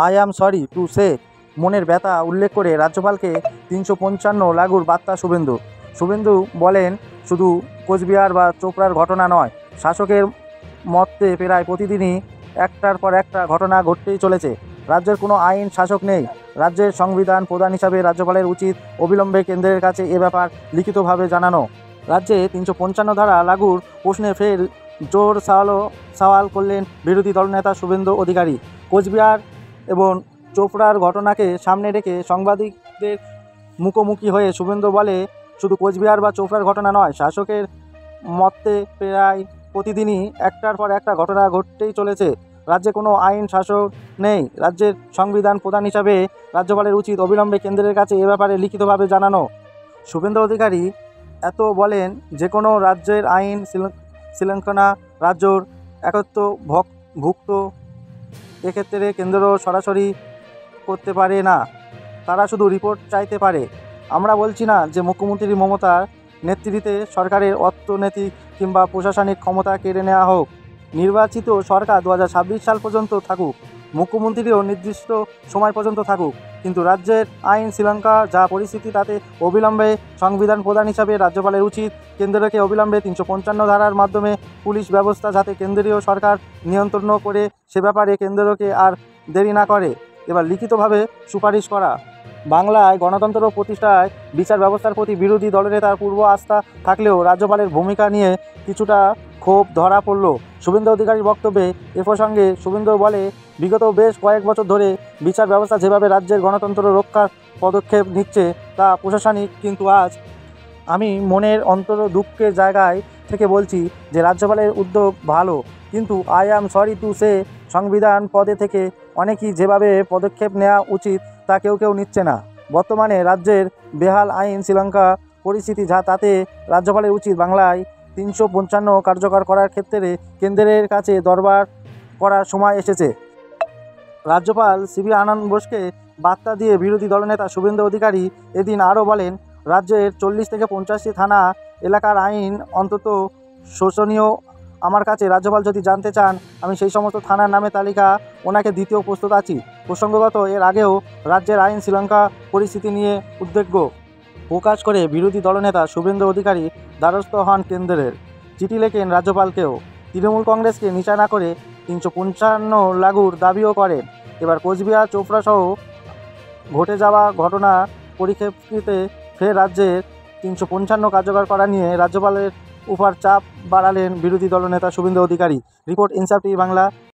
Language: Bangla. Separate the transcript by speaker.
Speaker 1: I am sorry to say মনের ব্যথা উল্লেখ করে রাজ্যপালকে ৩৫৫ লাগুর বার্তা শুভেন্দু বলেন, শুধু কোচবিহার বা চোপড়ার ঘটনা নয়, শাসকের মতে প্রায় প্রতিদিনই একটার পর একটা ঘটনা ঘটতেই চলেছে। রাজ্যের কোনো আইন শাসক নেই। রাজ্যের সংবিধান প্রধান হিসাবে রাজ্যপালের উচিত অবিলম্বে কেন্দ্রের কাছে এ ব্যাপার লিখিতভাবে জানানো। রাজ্যে ৩৫৫ ধারা লাগুর প্রশ্নে ফের জোর সওয়াল করলেন বিরোধী দলনেতা শুভেন্দু অধিকারী। কোচবিহার এবং চোপড়ার ঘটনাকে সামনে রেখে সাংবাদিকদের মুখোমুখি হয়ে শুভেন্দু বলে, শুধু কোচবিহার বা চোপড়ার ঘটনা নয়, শাসকের মতে প্রায় প্রতিদিনই একটার পর একটা ঘটনা ঘটতেই চলেছে। রাজ্যে কোনো আইন শাসক নেই। রাজ্যের সংবিধান প্রধান হিসাবে রাজ্যপালের উচিত অবিলম্বে কেন্দ্রের কাছে এ ব্যাপারে লিখিতভাবে জানানো। শুভেন্দু অধিকারী এত বলেন, যে কোনো রাজ্যের আইন শৃঙ্খলা রাজ্যর একত্র ভুক্ত, এক্ষেত্রে কেন্দ্র সরাসরি করতে পারে না, তারা শুধু রিপোর্ট চাইতে পারে। আমরা বলছি না যে মুখ্যমন্ত্রী মমতার নেতৃত্বে সরকারের অর্থনৈতিক কিংবা প্রশাসনিক ক্ষমতা কেড়ে নেওয়া হোক। নির্বাচিত সরকার ২০২৬ সাল পর্যন্ত থাকুক, মুখ্যমন্ত্রীও নির্দিষ্ট সময় পর্যন্ত থাকুক, কিন্তু রাজ্যের আইন শৃঙ্খলা যা পরিস্থিতি তাতে অবিলম্বে সংবিধান প্রধান হিসাবে রাজ্যপালের উচিত কেন্দ্রকে অবিলম্বে ৩৫৫ ধারার মাধ্যমে পুলিশ ব্যবস্থা যাতে কেন্দ্রীয় সরকার নিয়ন্ত্রণ করে, সে ব্যাপারে কেন্দ্রকে আর দেরি না করে এবার লিখিতভাবে সুপারিশ করা। বাংলায় গণতন্ত্র প্রতিষ্ঠায় বিচার ব্যবস্থার প্রতি বিরোধী দলনেতার পূর্ব আস্থা থাকলেও রাজ্যপালের ভূমিকা নিয়ে কিছুটা ক্ষোভ ধরা পড়ল শুভেন্দু অধিকারীর বক্তব্যে। এ প্রসঙ্গে শুভেন্দু বলে, বিগত বেশ কয়েক বছর ধরে বিচার ব্যবস্থা যেভাবে রাজ্যের গণতন্ত্র রক্ষার পদক্ষেপ নিচ্ছে তা প্রশাসনিক, কিন্তু আজ আমি মনের অন্তর দুঃখের জায়গায় থেকে বলছি যে রাজ্যপালের উদ্যোগ ভালো, কিন্তু I am sorry to say সংবিধান পদে থেকে অনেকেই যেভাবে পদক্ষেপ নেওয়া উচিত তা কেউ নিচ্ছে না। বর্তমানে রাজ্যের বেহাল আইন শৃঙ্খলা পরিস্থিতি যা, তাতে রাজ্যপালের উচিত বাংলায় ৩৫৫ কার্যকর করার ক্ষেত্রে কেন্দ্রের কাছে দরবার করার সময় এসেছে। রাজ্যপাল সিবি আনন্দ বোসকে বার্তা দিয়ে বিরোধী দলনেতা শুভেন্দু অধিকারী এদিন আরও বলেন, রাজ্যের ৪০ থেকে ৫০টি থানা এলাকার আইন অন্তত শোচনীয়। আমার কাছে রাজ্যপাল যদি জানতে চান, আমি সেই সমস্ত থানার নামে তালিকা ওনাকে দিতেও প্রস্তুত আছি। প্রসঙ্গত, এর আগেও রাজ্যের আইন শৃঙ্খলা পরিস্থিতি নিয়ে উদ্বেগ প্রকাশ করে বিরোধী দলনেতা শুভেন্দু অধিকারী দ্বারস্থ হন কেন্দ্রের। চিঠি লেখেন রাজ্যপালকেও। তৃণমূল কংগ্রেসকে নিশানা করে ৩৫৫ লাগুর দাবিও করেন। এবার কোচবিহার চোপড়া সহ ঘটে যাওয়া ঘটনা পরিপ্রেক্ষিতে ফের রাজ্যের ৩৫৫ কার্যকর করা নিয়ে রাজ্যপালের উপর চাপ বাড়ালেন বিরোধী দলনেতা শুভেন্দু অধিকারী। রিপোর্ট ইনসাফ টিভি বাংলা।